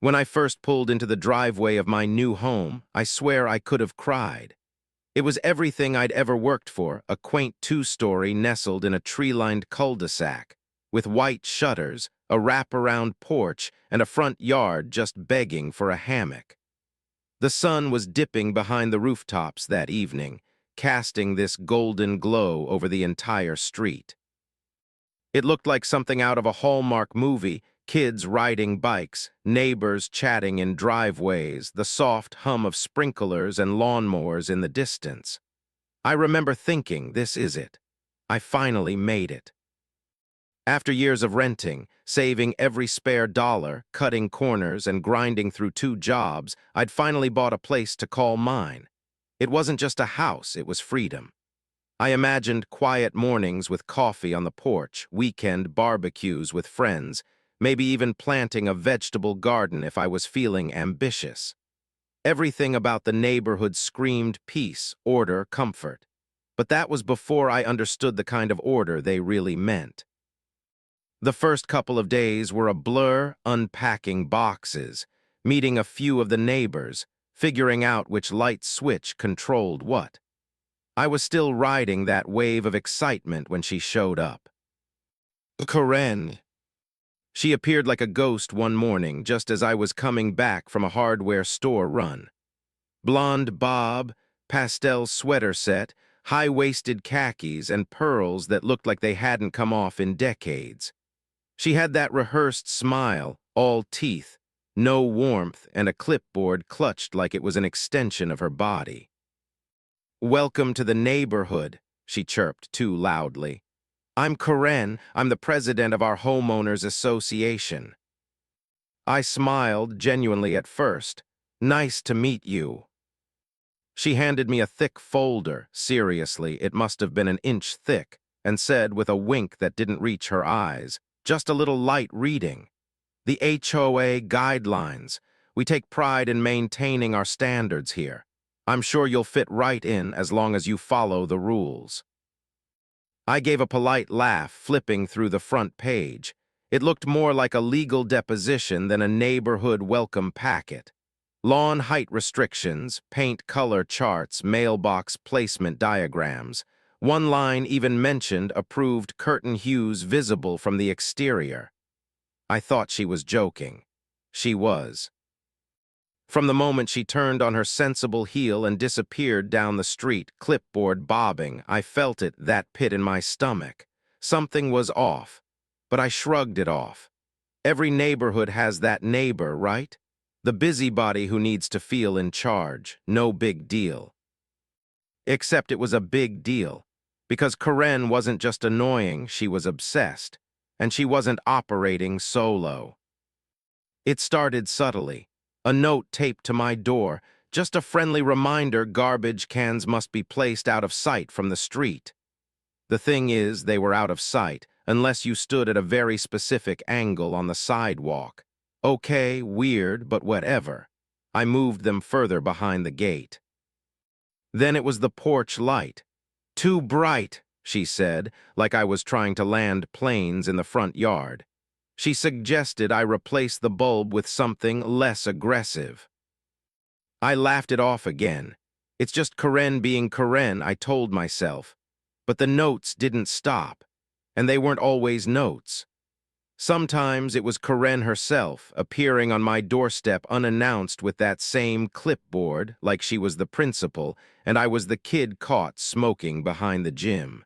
When I first pulled into the driveway of my new home, I swear I could have cried. It was everything I'd ever worked for, a quaint two-story nestled in a tree-lined cul-de-sac, with white shutters, a wrap-around porch, and a front yard just begging for a hammock. The sun was dipping behind the rooftops that evening, casting this golden glow over the entire street. It looked like something out of a Hallmark movie, kids riding bikes, neighbors chatting in driveways, the soft hum of sprinklers and lawnmowers in the distance. I remember thinking, this is it. I finally made it. After years of renting, saving every spare dollar, cutting corners, and grinding through 2 jobs, I'd finally bought a place to call mine. It wasn't just a house, it was freedom. I imagined quiet mornings with coffee on the porch, weekend barbecues with friends, maybe even planting a vegetable garden if I was feeling ambitious. Everything about the neighborhood screamed peace, order, comfort. But that was before I understood the kind of order they really meant. The first couple of days were a blur, unpacking boxes, meeting a few of the neighbors, figuring out which light switch controlled what. I was still riding that wave of excitement when she showed up. Karen. She appeared like a ghost one morning just as I was coming back from a hardware store run. Blonde bob, pastel sweater set, high-waisted khakis, and pearls that looked like they hadn't come off in decades. She had that rehearsed smile, all teeth, no warmth, and a clipboard clutched like it was an extension of her body. "Welcome to the neighborhood," she chirped too loudly. "I'm Karen. I'm the president of our homeowners association." I smiled genuinely at first. "Nice to meet you." She handed me a thick folder, seriously, it must have been an inch thick, and said with a wink that didn't reach her eyes, "Just a little light reading. The HOA guidelines. We take pride in maintaining our standards here. I'm sure you'll fit right in as long as you follow the rules." I gave a polite laugh, flipping through the front page. It looked more like a legal deposition than a neighborhood welcome packet. Lawn height restrictions, paint color charts, mailbox placement diagrams. One line even mentioned approved curtain hues visible from the exterior. I thought she was joking. She was. From the moment she turned on her sensible heel and disappeared down the street, clipboard bobbing, I felt it, that pit in my stomach. Something was off, but I shrugged it off. Every neighborhood has that neighbor, right? The busybody who needs to feel in charge. No big deal. Except it was a big deal, because Karen wasn't just annoying, she was obsessed, and she wasn't operating solo. It started subtly. A note taped to my door, just a friendly reminder garbage cans must be placed out of sight from the street. The thing is, they were out of sight, unless you stood at a very specific angle on the sidewalk. Okay, weird, but whatever. I moved them further behind the gate. Then it was the porch light. "Too bright," she said, like I was trying to land planes in the front yard. She suggested I replace the bulb with something less aggressive. I laughed it off again. It's just Karen being Karen, I told myself. But the notes didn't stop, and they weren't always notes. Sometimes it was Karen herself, appearing on my doorstep unannounced with that same clipboard, like she was the principal, and I was the kid caught smoking behind the gym.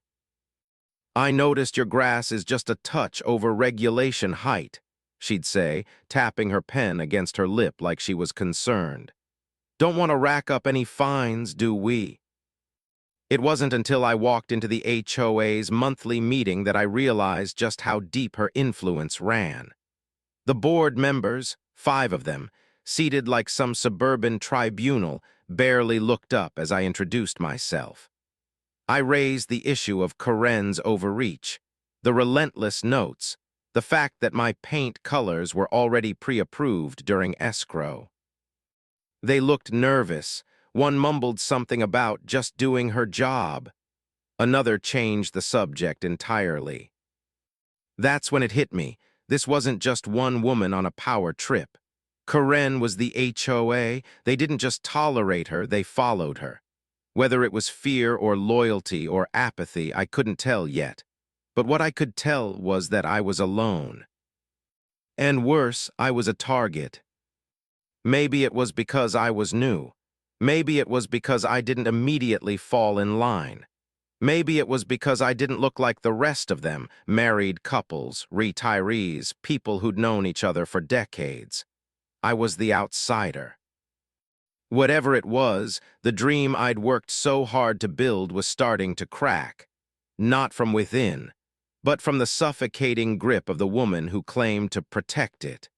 "I noticed your grass is just a touch over regulation height," she'd say, tapping her pen against her lip like she was concerned. "Don't want to rack up any fines, do we?" It wasn't until I walked into the HOA's monthly meeting that I realized just how deep her influence ran. The board members, 5 of them, seated like some suburban tribunal, barely looked up as I introduced myself. I raised the issue of Karen's overreach, the relentless notes, the fact that my paint colors were already pre-approved during escrow. They looked nervous. One mumbled something about just doing her job. Another changed the subject entirely. That's when it hit me. This wasn't just one woman on a power trip. Karen was the HOA. They didn't just tolerate her, they followed her. Whether it was fear or loyalty or apathy, I couldn't tell yet. But what I could tell was that I was alone. And worse, I was a target. Maybe it was because I was new. Maybe it was because I didn't immediately fall in line. Maybe it was because I didn't look like the rest of them, married couples, retirees, people who'd known each other for decades. I was the outsider. Whatever it was, the dream I'd worked so hard to build was starting to crack. Not from within, but from the suffocating grip of the woman who claimed to protect it.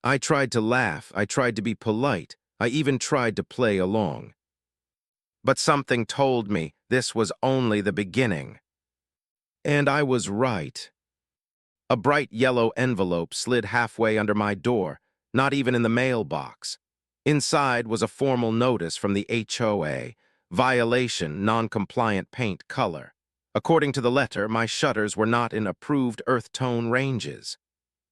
I tried to laugh, I tried to be polite, I even tried to play along. But something told me this was only the beginning. And I was right. A bright yellow envelope slid halfway under my door, not even in the mailbox. Inside was a formal notice from the HOA, violation, non-compliant paint color. According to the letter, my shutters were not in approved earth tone ranges,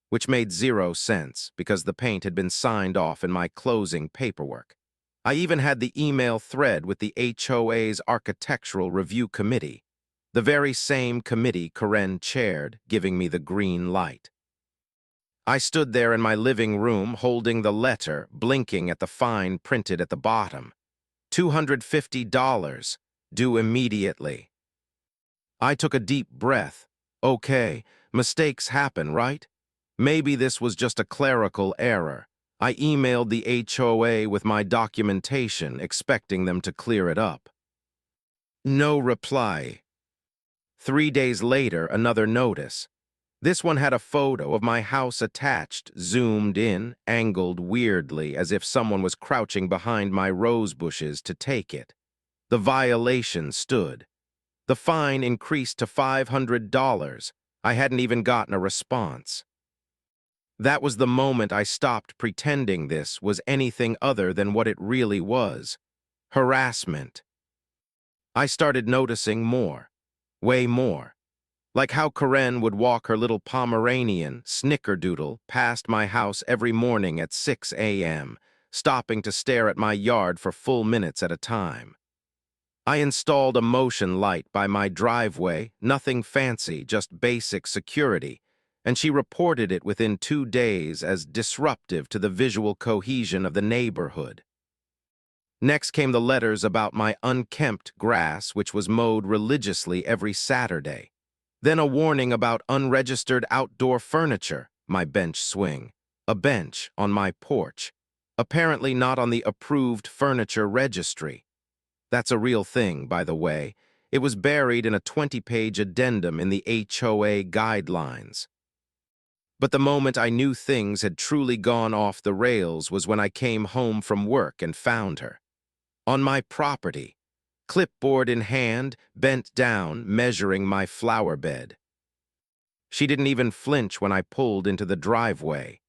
which made 0 sense because the paint had been signed off in my closing paperwork. I even had the email thread with the HOA's Architectural Review Committee, the very same committee Karen chaired, giving me the green light. I stood there in my living room holding the letter, blinking at the fine printed at the bottom. $250, due immediately. I took a deep breath. Okay, mistakes happen, right? Maybe this was just a clerical error. I emailed the HOA with my documentation, expecting them to clear it up. No reply. 3 days later, another notice. This one had a photo of my house attached, zoomed in, angled weirdly as if someone was crouching behind my rose bushes to take it. The violation stood. The fine increased to $500. I hadn't even gotten a response. That was the moment I stopped pretending this was anything other than what it really was. Harassment. I started noticing more. Way more. Like how Karen would walk her little Pomeranian, Snickerdoodle, past my house every morning at 6 a.m., stopping to stare at my yard for full minutes at a time. I installed a motion light by my driveway, nothing fancy, just basic security, and she reported it within 2 days as disruptive to the visual cohesion of the neighborhood. Next came the letters about my unkempt grass, which was mowed religiously every Saturday. Then a warning about unregistered outdoor furniture, my bench swing, a bench on my porch, apparently not on the approved furniture registry. That's a real thing, by the way. It was buried in a 20-page addendum in the HOA guidelines. But the moment I knew things had truly gone off the rails was when I came home from work and found her. On my property, clipboard in hand, bent down, measuring my flower bed. She didn't even flinch when I pulled into the driveway.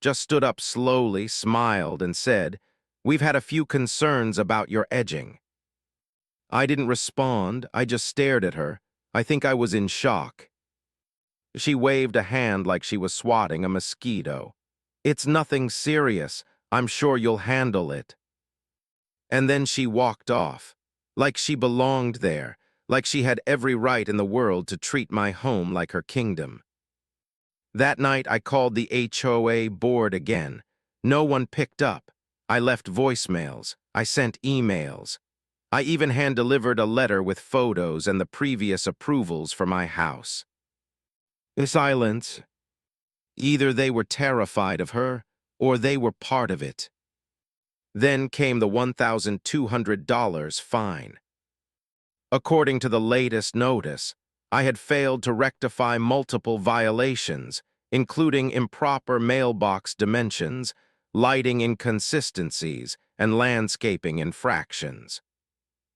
Just stood up slowly, smiled, and said, "We've had a few concerns about your edging." I didn't respond, I just stared at her. I think I was in shock. She waved a hand like she was swatting a mosquito. "It's nothing serious. I'm sure you'll handle it." And then she walked off, like she belonged there, like she had every right in the world to treat my home like her kingdom. That night I called the HOA board again. No one picked up. I left voicemails. I sent emails. I even hand-delivered a letter with photos and the previous approvals for my house. Silence. Either they were terrified of her, or they were part of it. Then came the $1,200 fine. According to the latest notice, I had failed to rectify multiple violations, including improper mailbox dimensions, lighting inconsistencies, and landscaping infractions.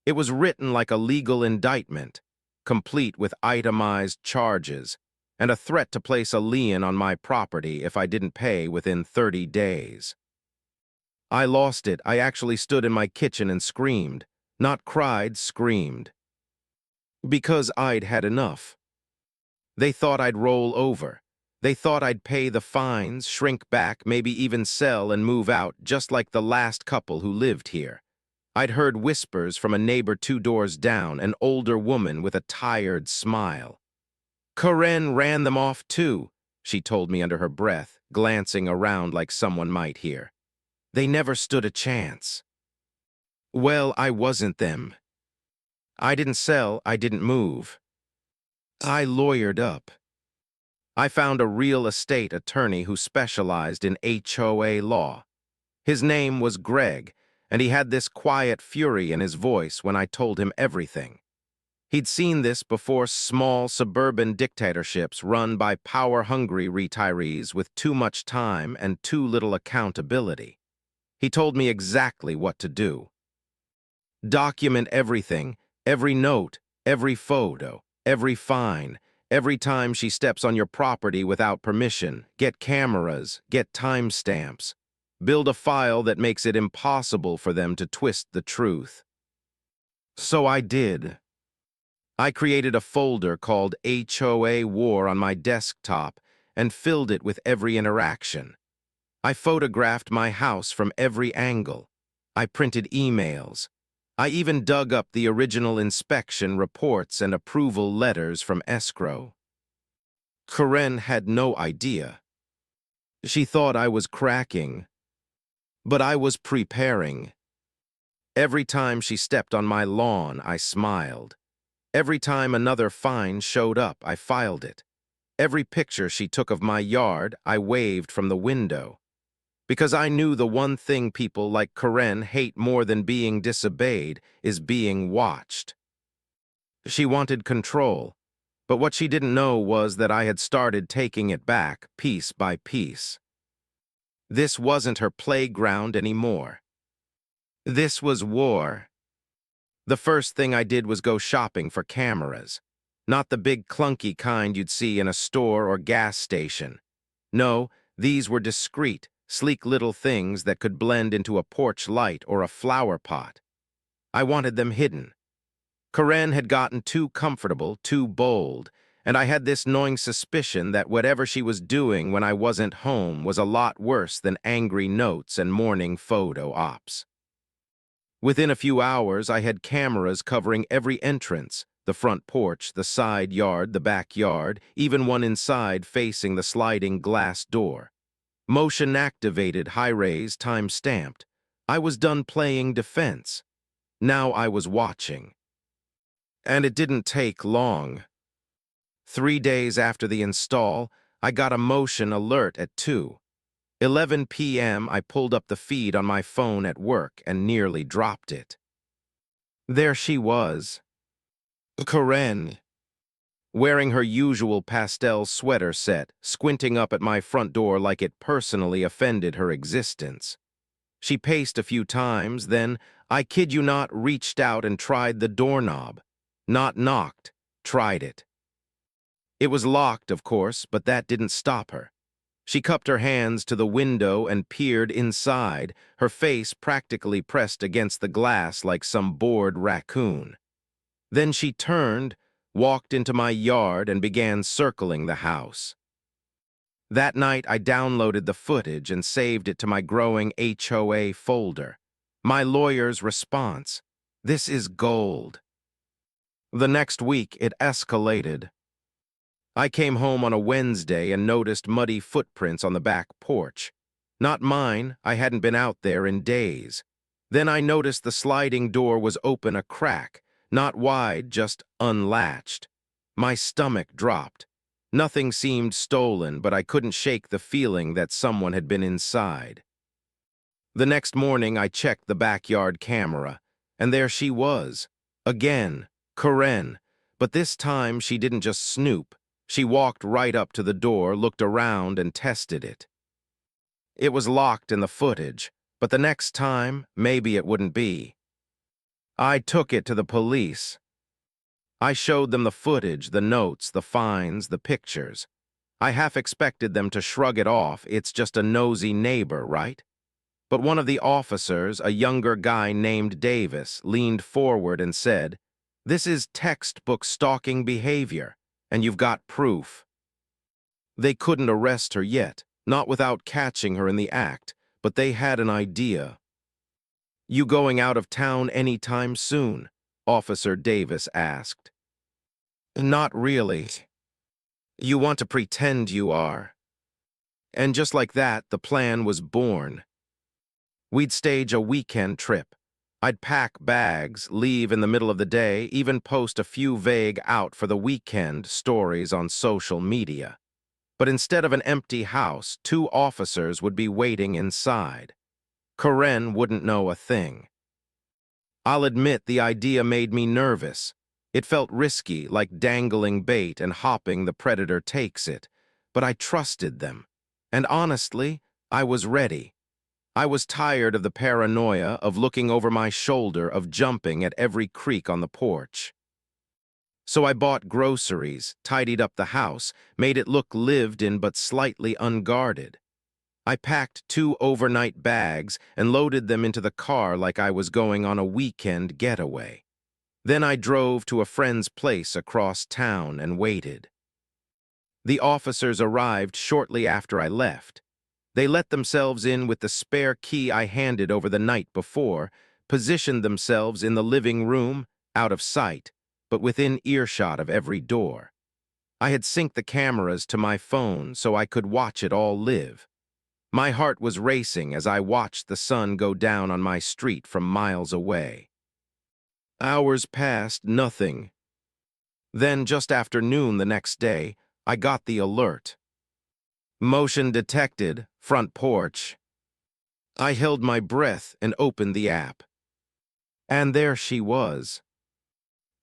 It was written like a legal indictment, complete with itemized charges, and a threat to place a lien on my property if I didn't pay within 30 days. I lost it. I actually stood in my kitchen and screamed. Not cried, screamed. Because I'd had enough. They thought I'd roll over. They thought I'd pay the fines, shrink back, maybe even sell and move out, just like the last couple who lived here. I'd heard whispers from a neighbor 2 doors down, an older woman with a tired smile. Karen ran them off too, she told me under her breath, glancing around like someone might hear. They never stood a chance. Well, I wasn't them. I didn't sell, I didn't move. I lawyered up. I found a real estate attorney who specialized in HOA law. His name was Greg, and he had this quiet fury in his voice when I told him everything. He'd seen this before: small suburban dictatorships run by power-hungry retirees with too much time and too little accountability. He told me exactly what to do. Document everything, every note, every photo, every fine, every time she steps on your property without permission. Get cameras, get timestamps. Build a file that makes it impossible for them to twist the truth. So I did. I created a folder called HOA War on my desktop and filled it with every interaction. I photographed my house from every angle. I printed emails. I even dug up the original inspection reports and approval letters from escrow. Karen had no idea. She thought I was cracking, but I was preparing. Every time she stepped on my lawn, I smiled. Every time another fine showed up, I filed it. Every picture she took of my yard, I waved from the window. Because I knew the one thing people like Karen hate more than being disobeyed is being watched. She wanted control, but what she didn't know was that I had started taking it back, piece by piece. This wasn't her playground anymore. This was war. The first thing I did was go shopping for cameras. Not the big clunky kind you'd see in a store or gas station. No, these were discreet, sleek little things that could blend into a porch light or a flower pot. I wanted them hidden. Karen had gotten too comfortable, too bold, and I had this gnawing suspicion that whatever she was doing when I wasn't home was a lot worse than angry notes and morning photo ops. Within a few hours, I had cameras covering every entrance: the front porch, the side yard, the backyard, even one inside facing the sliding glass door. Motion-activated, high-res, time-stamped. I was done playing defense. Now I was watching. And it didn't take long. 3 days after the install, I got a motion alert at 2:11 p.m. I pulled up the feed on my phone at work and nearly dropped it. There she was. Karen, wearing her usual pastel sweater set, squinting up at my front door like it personally offended her existence. She paced a few times, then, I kid you not, reached out and tried the doorknob. Not knocked, tried it. It was locked, of course, but that didn't stop her. She cupped her hands to the window and peered inside, her face practically pressed against the glass like some bored raccoon. Then she turned, walked into my yard, and began circling the house. That night, I downloaded the footage and saved it to my growing HOA folder. My lawyer's response: "This is gold." The next week, it escalated. I came home on a Wednesday and noticed muddy footprints on the back porch. Not mine, I hadn't been out there in days. Then I noticed the sliding door was open a crack, not wide, just unlatched. My stomach dropped. Nothing seemed stolen, but I couldn't shake the feeling that someone had been inside. The next morning, I checked the backyard camera, and there she was. Again, Karen. But this time, she didn't just snoop. She walked right up to the door, looked around, and tested it. It was locked in the footage, but the next time, maybe it wouldn't be. I took it to the police. I showed them the footage, the notes, the fines, the pictures. I half expected them to shrug it off. It's just a nosy neighbor, right? But one of the officers, a younger guy named Davis, leaned forward and said, "This is textbook stalking behavior, and you've got proof." They couldn't arrest her yet, not without catching her in the act, but they had an idea. "You going out of town any time soon?" Officer Davis asked. "Not really." "You want to pretend you are." And just like that, the plan was born. We'd stage a weekend trip. I'd pack bags, leave in the middle of the day, even post a few vague out for the weekend stories on social media. But instead of an empty house, 2 officers would be waiting inside. Karen wouldn't know a thing. I'll admit the idea made me nervous. It felt risky, like dangling bait and hopping the predator takes it. But I trusted them. And honestly, I was ready. I was tired of the paranoia, of looking over my shoulder, of jumping at every creak on the porch. So I bought groceries, tidied up the house, made it look lived in but slightly unguarded. I packed 2 overnight bags and loaded them into the car like I was going on a weekend getaway. Then I drove to a friend's place across town and waited. The officers arrived shortly after I left. They let themselves in with the spare key I handed over the night before, positioned themselves in the living room, out of sight, but within earshot of every door. I had synced the cameras to my phone so I could watch it all live. My heart was racing as I watched the sun go down on my street from miles away. Hours passed, nothing. Then, just after noon the next day, I got the alert. "Motion detected, front porch." I held my breath and opened the app. And there she was.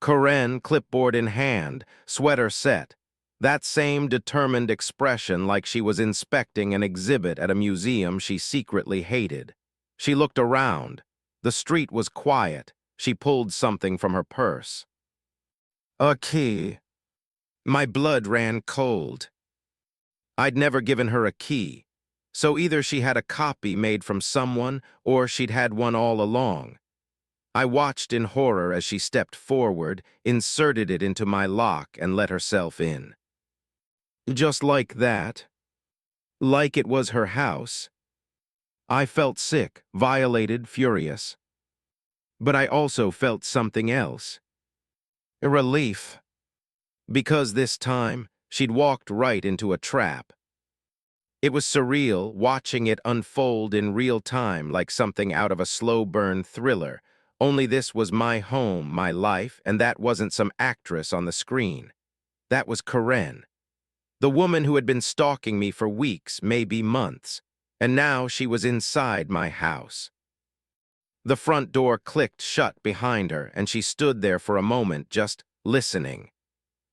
Karen, clipboard in hand, sweater set. That same determined expression, like she was inspecting an exhibit at a museum she secretly hated. She looked around. The street was quiet. She pulled something from her purse. "A key." My blood ran cold. I'd never given her a key, so either she had a copy made from someone or she'd had one all along. I watched in horror as she stepped forward, inserted it into my lock, and let herself in. Just like that. Like it was her house. I felt sick, violated, furious. But I also felt something else. A relief. Because this time, she'd walked right into a trap. It was surreal, watching it unfold in real time like something out of a slow-burn thriller. Only this was my home, my life, and that wasn't some actress on the screen. That was Karen. The woman who had been stalking me for weeks, maybe months. And now she was inside my house. The front door clicked shut behind her, and she stood there for a moment, just listening.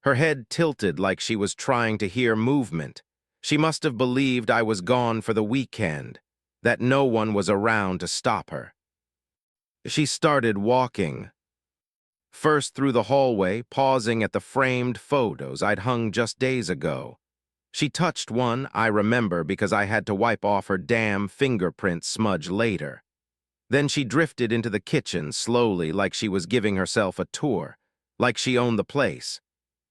Her head tilted like she was trying to hear movement. She must have believed I was gone for the weekend, that no one was around to stop her. She started walking. First through the hallway, pausing at the framed photos I'd hung just days ago. She touched one, I remember, because I had to wipe off her damn fingerprint smudge later. Then she drifted into the kitchen slowly, like she was giving herself a tour, like she owned the place.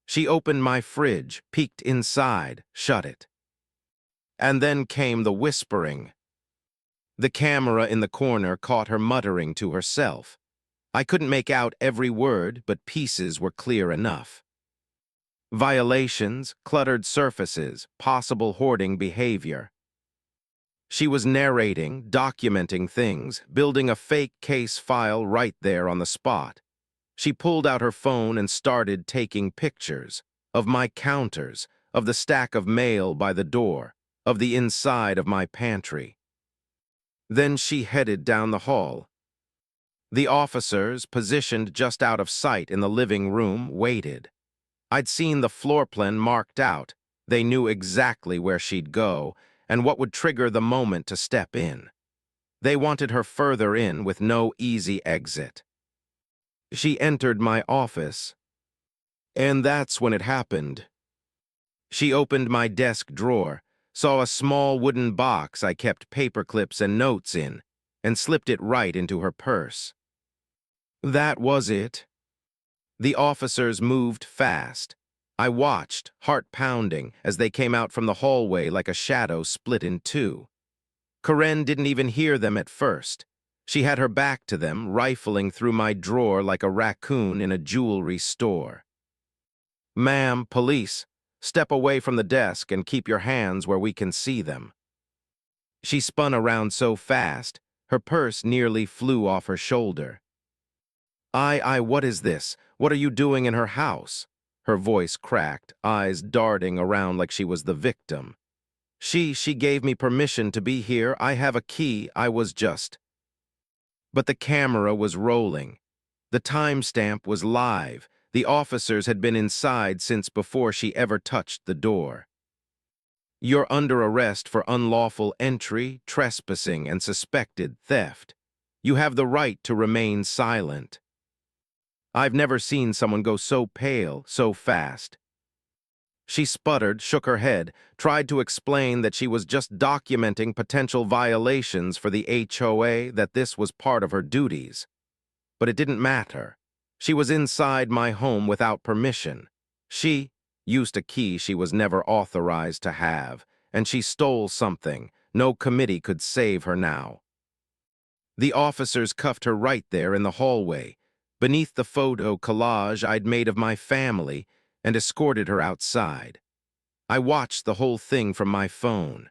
She opened my fridge, peeked inside, shut it. And then came the whispering. The camera in the corner caught her muttering to herself. I couldn't make out every word, but pieces were clear enough. Violations, cluttered surfaces, possible hoarding behavior. She was narrating, documenting things, building a fake case file right there on the spot. She pulled out her phone and started taking pictures of my counters, of the stack of mail by the door, of the inside of my pantry. Then she headed down the hall. The officers, positioned just out of sight in the living room, waited. I'd seen the floor plan marked out. They knew exactly where she'd go and what would trigger the moment to step in. They wanted her further in with no easy exit. She entered my office, and that's when it happened. She opened my desk drawer, saw a small wooden box I kept paper clips and notes in, and slipped it right into her purse. That was it. The officers moved fast. I watched, heart pounding, as they came out from the hallway like a shadow split in two. Karen didn't even hear them at first. She had her back to them, rifling through my drawer like a raccoon in a jewelry store. "Ma'am, police. Step away from the desk and keep your hands where we can see them." She spun around so fast, her purse nearly flew off her shoulder. What is this? What are you doing in her house?" Her voice cracked, eyes darting around like she was the victim. She gave me permission to be here. I have a key. I was just..." But the camera was rolling. The timestamp was live. The officers had been inside since before she ever touched the door. "You're under arrest for unlawful entry, trespassing, and suspected theft. You have the right to remain silent." I've never seen someone go so pale, so fast. She sputtered, shook her head, tried to explain that she was just documenting potential violations for the HOA, that this was part of her duties. But it didn't matter. She was inside my home without permission. She used a key she was never authorized to have, and she stole something. No committee could save her now. The officers cuffed her right there in the hallway, beneath the photo collage I'd made of my family, and escorted her outside. I watched the whole thing from my phone.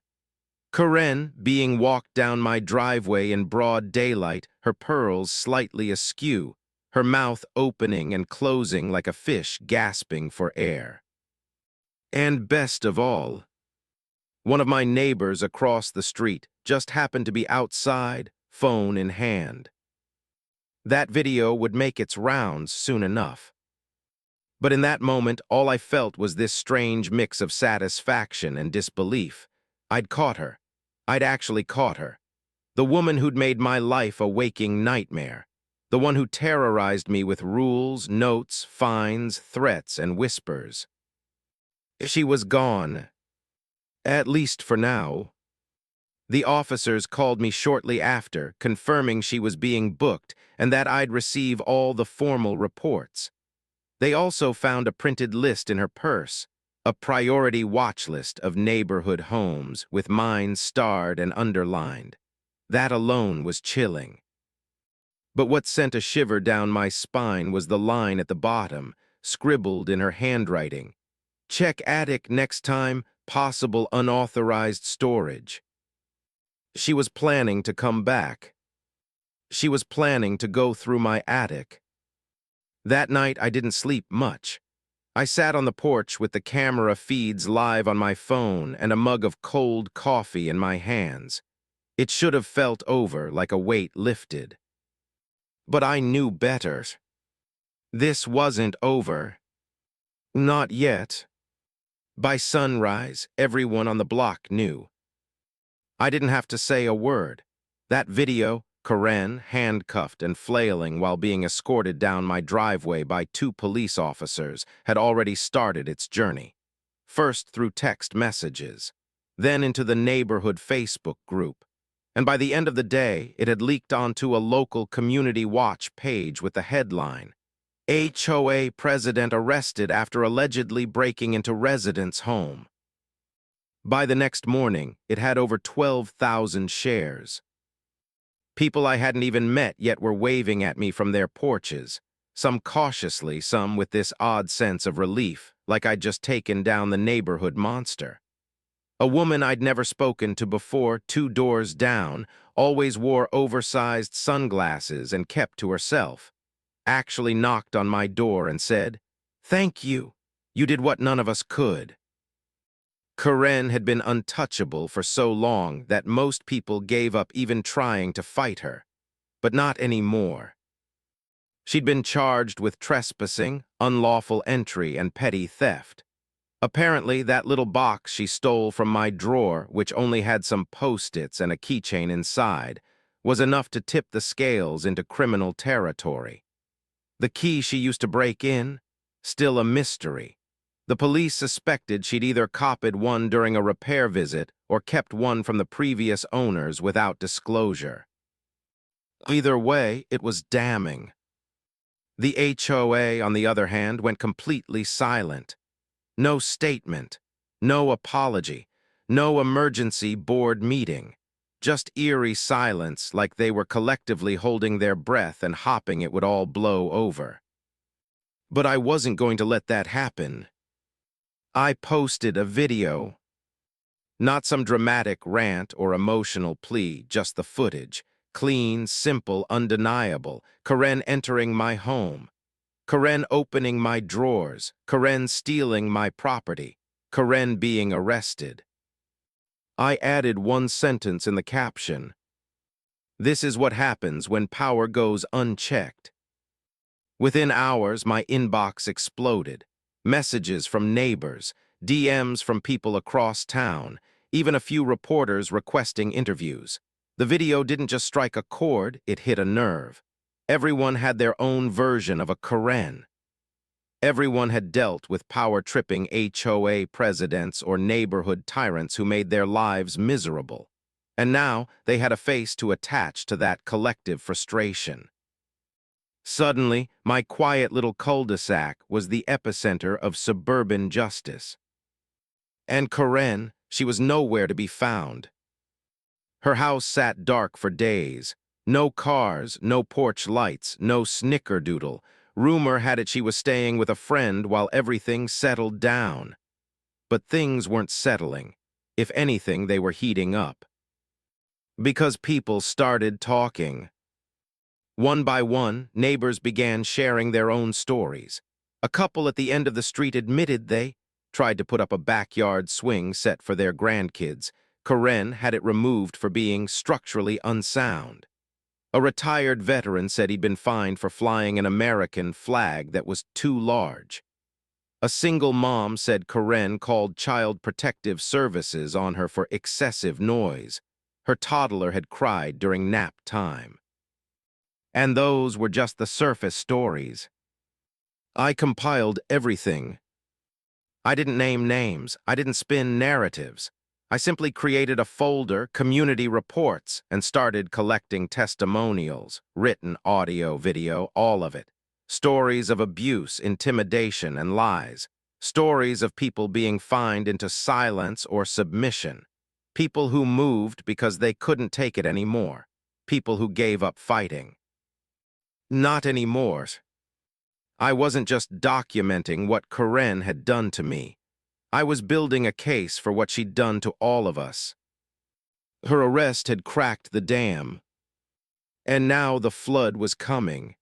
Karen being walked down my driveway in broad daylight, her pearls slightly askew, her mouth opening and closing like a fish gasping for air. And best of all, one of my neighbors across the street just happened to be outside, phone in hand. That video would make its rounds soon enough. But in that moment, all I felt was this strange mix of satisfaction and disbelief. I'd caught her. I'd actually caught her. The woman who'd made my life a waking nightmare. The one who terrorized me with rules, notes, fines, threats, and whispers. She was gone. At least for now. The officers called me shortly after, confirming she was being booked and that I'd receive all the formal reports. They also found a printed list in her purse, a priority watch list of neighborhood homes with mine starred and underlined. That alone was chilling. But what sent a shiver down my spine was the line at the bottom, scribbled in her handwriting. "Check attic next time, possible unauthorized storage." She was planning to come back. She was planning to go through my attic. That night, I didn't sleep much. I sat on the porch with the camera feeds live on my phone and a mug of cold coffee in my hands. It should have felt over, like a weight lifted. But I knew better. This wasn't over. Not yet. By sunrise, everyone on the block knew. I didn't have to say a word. That video, Karen handcuffed and flailing while being escorted down my driveway by 2 police officers, had already started its journey. First through text messages, then into the neighborhood Facebook group. And by the end of the day, it had leaked onto a local community watch page with the headline, "HOA President Arrested After Allegedly Breaking into Resident's Home." By the next morning, it had over 12,000 shares. People I hadn't even met yet were waving at me from their porches, some cautiously, some with this odd sense of relief, like I'd just taken down the neighborhood monster. A woman I'd never spoken to before, 2 doors down, always wore oversized sunglasses and kept to herself, actually knocked on my door and said, "Thank you. You did what none of us could." Karen had been untouchable for so long that most people gave up even trying to fight her, but not anymore. She'd been charged with trespassing, unlawful entry, and petty theft. Apparently, that little box she stole from my drawer, which only had some post-its and a keychain inside, was enough to tip the scales into criminal territory. The key she used to break in? Still a mystery. The police suspected she'd either copied one during a repair visit or kept one from the previous owners without disclosure. Either way, it was damning. The HOA, on the other hand, went completely silent. No statement, no apology, no emergency board meeting. Just eerie silence like they were collectively holding their breath and hoping it would all blow over. But I wasn't going to let that happen. I posted a video. Not some dramatic rant or emotional plea, just the footage. Clean, simple, undeniable. Karen entering my home. Karen opening my drawers. Karen stealing my property. Karen being arrested. I added one sentence in the caption. This is what happens when power goes unchecked. Within hours, my inbox exploded. Messages from neighbors, DMs from people across town, even a few reporters requesting interviews. The video didn't just strike a chord, it hit a nerve. Everyone had their own version of a Karen. Everyone had dealt with power-tripping HOA presidents or neighborhood tyrants who made their lives miserable. And now they had a face to attach to that collective frustration. Suddenly, my quiet little cul-de-sac was the epicenter of suburban justice. And Karen, she was nowhere to be found. Her house sat dark for days. No cars, no porch lights, no snickerdoodle. Rumor had it she was staying with a friend while everything settled down. But things weren't settling. If anything, they were heating up. Because people started talking. One by one, neighbors began sharing their own stories. A couple at the end of the street admitted they tried to put up a backyard swing set for their grandkids. Karen had it removed for being structurally unsound. A retired veteran said he'd been fined for flying an American flag that was too large. A single mom said Karen called Child Protective Services on her for excessive noise. Her toddler had cried during nap time. And those were just the surface stories. I compiled everything. I didn't name names. I didn't spin narratives. I simply created a folder, community reports, and started collecting testimonials, written, audio, video, all of it. Stories of abuse, intimidation, and lies. Stories of people being fined into silence or submission. People who moved because they couldn't take it anymore. People who gave up fighting. Not anymore. I wasn't just documenting what Karen had done to me. I was building a case for what she'd done to all of us. Her arrest had cracked the dam. And now the flood was coming.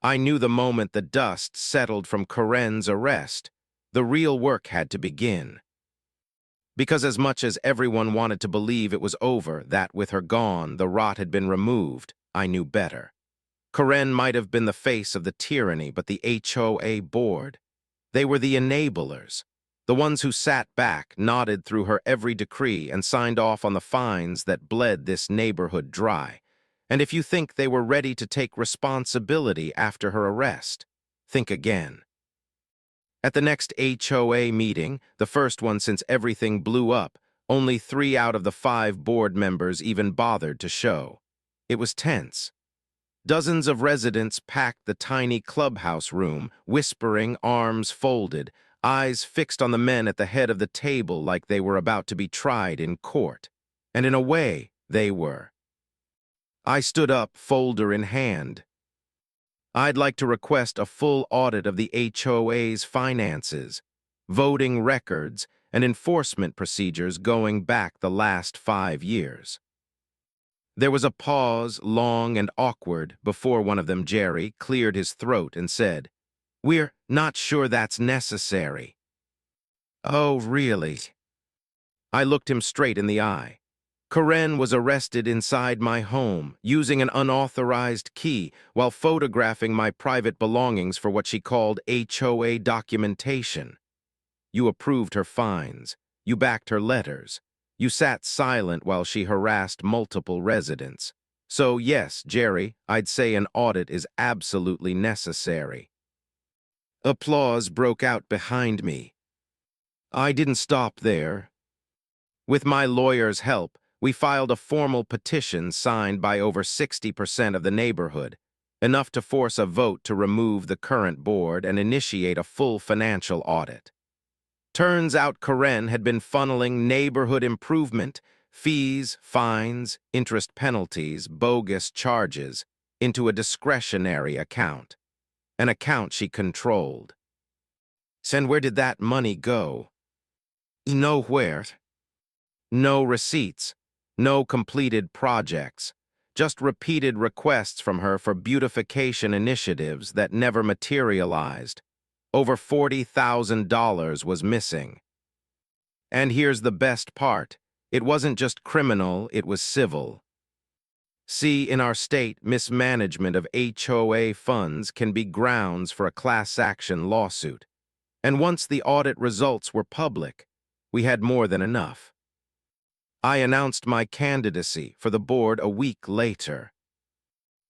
I knew the moment the dust settled from Karen's arrest, the real work had to begin. Because as much as everyone wanted to believe it was over, that with her gone, the rot had been removed, I knew better. Karen might have been the face of the tyranny, but the HOA board, they were the enablers. The ones who sat back, nodded through her every decree, and signed off on the fines that bled this neighborhood dry. And if you think they were ready to take responsibility after her arrest, think again. At the next HOA meeting, the first one since everything blew up, only 3 out of the 5 board members even bothered to show. It was tense. Dozens of residents packed the tiny clubhouse room, whispering, arms folded, eyes fixed on the men at the head of the table like they were about to be tried in court. And in a way, they were. I stood up, folder in hand. I'd like to request a full audit of the HOA's finances, voting records, and enforcement procedures going back the last 5 years. There was a pause, long and awkward, before one of them, Jerry, cleared his throat and said, "We're not sure that's necessary." Oh, really? I looked him straight in the eye. Karen was arrested inside my home, using an unauthorized key while photographing my private belongings for what she called HOA documentation. You approved her fines. You backed her letters. You sat silent while she harassed multiple residents. So yes, Jerry, I'd say an audit is absolutely necessary. Applause broke out behind me. I didn't stop there. With my lawyer's help, we filed a formal petition signed by over 60% of the neighborhood, enough to force a vote to remove the current board and initiate a full financial audit. Turns out Karen had been funneling neighborhood improvement, fees, fines, interest penalties, bogus charges, into a discretionary account, an account she controlled. And where did that money go? Nowhere. No receipts, no completed projects, just repeated requests from her for beautification initiatives that never materialized. Over $40,000 was missing. And here's the best part. It wasn't just criminal, it was civil. See, in our state, mismanagement of HOA funds can be grounds for a class action lawsuit. And once the audit results were public, we had more than enough. I announced my candidacy for the board a week later.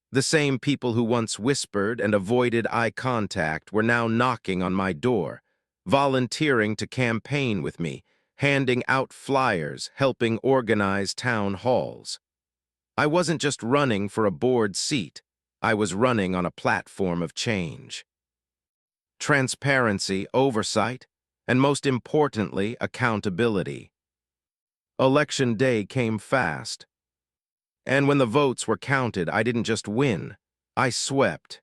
The same people who once whispered and avoided eye contact were now knocking on my door, volunteering to campaign with me, handing out flyers, helping organize town halls. I wasn't just running for a board seat, I was running on a platform of change. Transparency, oversight, and most importantly, accountability. Election day came fast. And when the votes were counted, I didn't just win, I swept.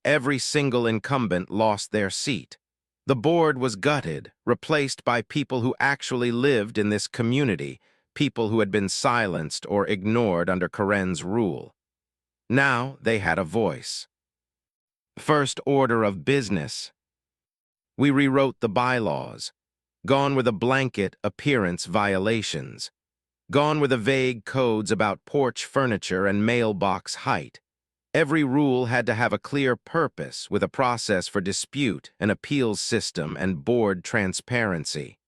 Every single incumbent lost their seat. The board was gutted, replaced by people who actually lived in this community, people who had been silenced or ignored under Karen's rule. Now they had a voice. First order of business. We rewrote the bylaws. Gone were the blanket appearance violations. Gone were the vague codes about porch furniture and mailbox height. Every rule had to have a clear purpose with a process for dispute, an appeals system, and board transparency.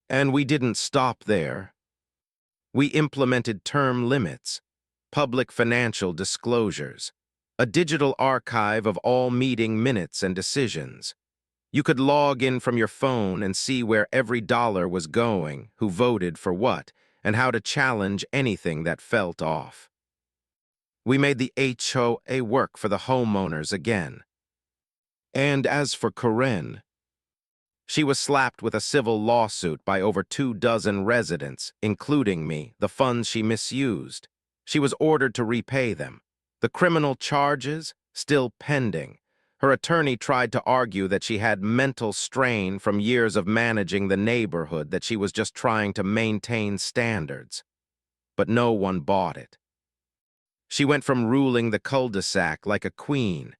And we didn't stop there. We implemented term limits, public financial disclosures, a digital archive of all meeting minutes and decisions. You could log in from your phone and see where every dollar was going, who voted for what, and how to challenge anything that felt off. We made the HOA work for the homeowners again. And as for Karen, she was slapped with a civil lawsuit by over 24 residents, including me, the funds she misused. She was ordered to repay them. The criminal charges, still pending. Her attorney tried to argue that she had mental strain from years of managing the neighborhood, that she was just trying to maintain standards. But no one bought it. She went from ruling the cul-de-sac like a queen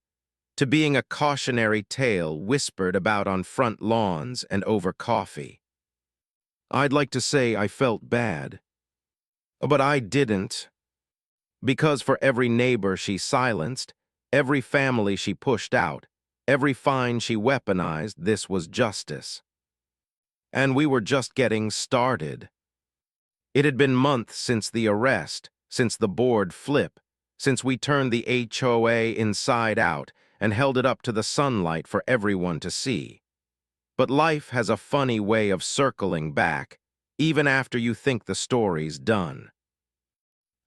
to being a cautionary tale whispered about on front lawns and over coffee. I'd like to say I felt bad, but I didn't, because for every neighbor she silenced, every family she pushed out, every fine she weaponized, this was justice. And we were just getting started. It had been months since the arrest, since the board flip, since we turned the HOA inside out and held it up to the sunlight for everyone to see. But life has a funny way of circling back, even after you think the story's done.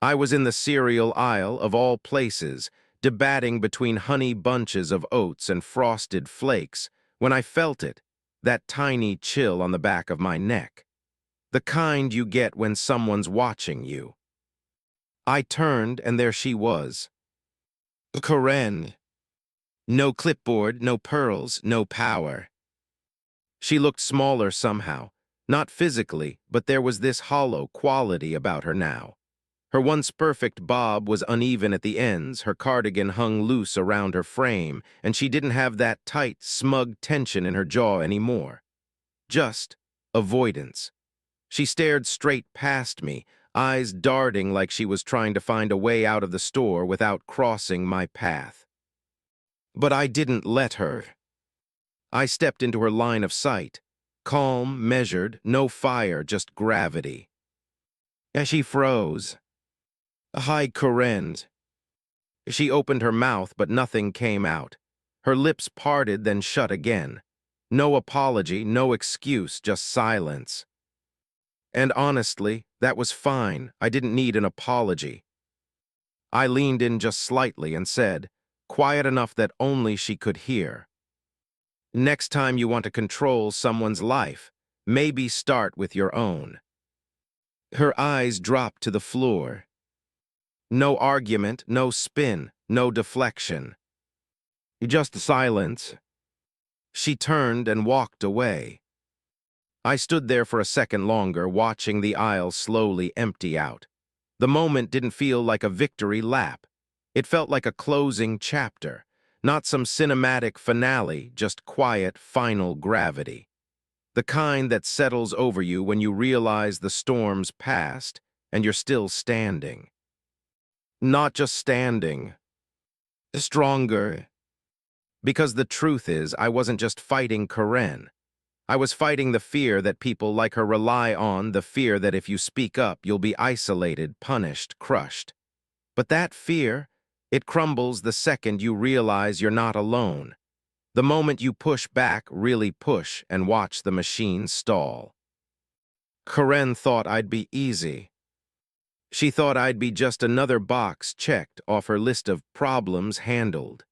I was in the cereal aisle of all places, debating between honey bunches of oats and frosted flakes, when I felt it, that tiny chill on the back of my neck. The kind you get when someone's watching you. I turned, and there she was. Karen. No clipboard, no pearls, no power. She looked smaller somehow, not physically, but there was this hollow quality about her now. Her once perfect bob was uneven at the ends, her cardigan hung loose around her frame, and she didn't have that tight, smug tension in her jaw anymore. Just avoidance. She stared straight past me, eyes darting like she was trying to find a way out of the store without crossing my path. But I didn't let her. I stepped into her line of sight, calm, measured, no fire, just gravity. As she froze. Hi, Karen. She opened her mouth, but nothing came out. Her lips parted, then shut again. No apology, no excuse, just silence. And honestly, that was fine. I didn't need an apology. I leaned in just slightly and said, quiet enough that only she could hear. Next time you want to control someone's life, maybe start with your own. Her eyes dropped to the floor. No argument, no spin, no deflection. Just silence. She turned and walked away. I stood there for a second longer, watching the aisle slowly empty out. The moment didn't feel like a victory lap. It felt like a closing chapter, not some cinematic finale, just quiet, final gravity. The kind that settles over you when you realize the storm's past and you're still standing. Not just standing, stronger. Because the truth is, I wasn't just fighting Karen. I was fighting the fear that people like her rely on, the fear that if you speak up, you'll be isolated, punished, crushed. But that fear, it crumbles the second you realize you're not alone. The moment you push back, really push, and watch the machine stall. Karen thought I'd be easy. She thought I'd be just another box checked off her list of problems handled.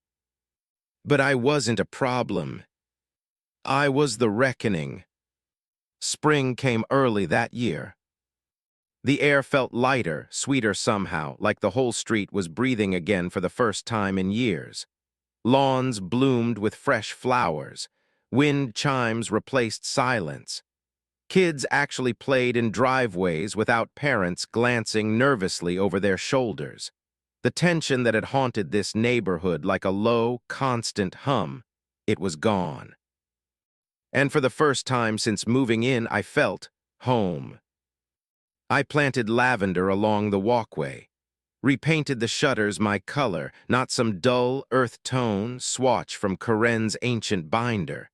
But I wasn't a problem. I was the reckoning. Spring came early that year. The air felt lighter, sweeter somehow, like the whole street was breathing again for the first time in years. Lawns bloomed with fresh flowers. Wind chimes replaced silence. Kids actually played in driveways without parents glancing nervously over their shoulders. The tension that had haunted this neighborhood like a low, constant hum, it was gone. And for the first time since moving in, I felt home. I planted lavender along the walkway, repainted the shutters my color, not some dull earth tone swatch from Karen's ancient binder.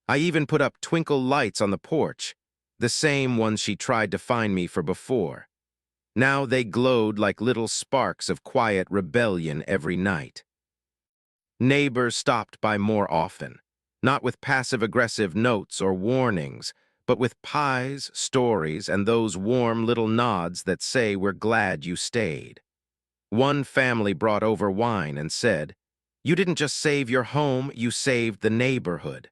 I even put up twinkle lights on the porch, the same ones she tried to find me for before. Now they glowed like little sparks of quiet rebellion every night. Neighbors stopped by more often, not with passive-aggressive notes or warnings, but with pies, stories, and those warm little nods that say we're glad you stayed. One family brought over wine and said, "You didn't just save your home, you saved the neighborhood."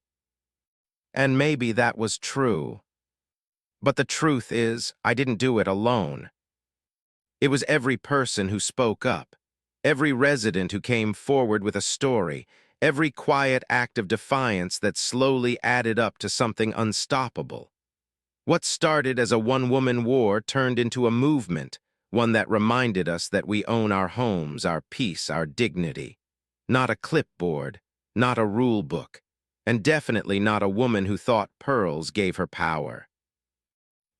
And maybe that was true. But the truth is, I didn't do it alone. It was every person who spoke up, every resident who came forward with a story, every quiet act of defiance that slowly added up to something unstoppable. What started as a one-woman war turned into a movement, one that reminded us that we own our homes, our peace, our dignity. Not a clipboard, not a rule book, and definitely not a woman who thought pearls gave her power.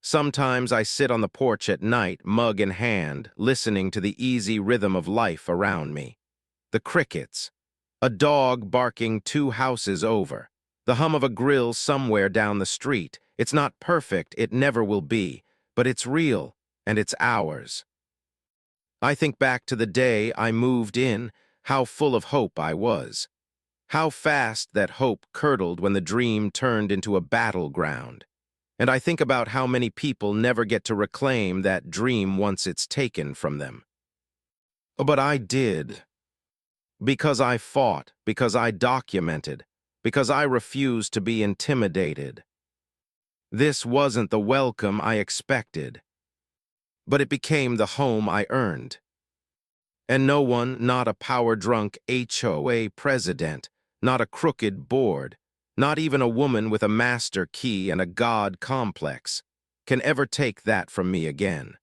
Sometimes I sit on the porch at night, mug in hand, listening to the easy rhythm of life around me. The crickets, a dog barking 2 houses over, the hum of a grill somewhere down the street. It's not perfect, it never will be, but it's real, and it's ours. I think back to the day I moved in, how full of hope I was. How fast that hope curdled when the dream turned into a battleground. And I think about how many people never get to reclaim that dream once it's taken from them. But I did. Because I fought, because I documented, because I refused to be intimidated. This wasn't the welcome I expected, but it became the home I earned. And no one, not a power-drunk HOA president, not a crooked board, not even a woman with a master key and a god complex, can ever take that from me again.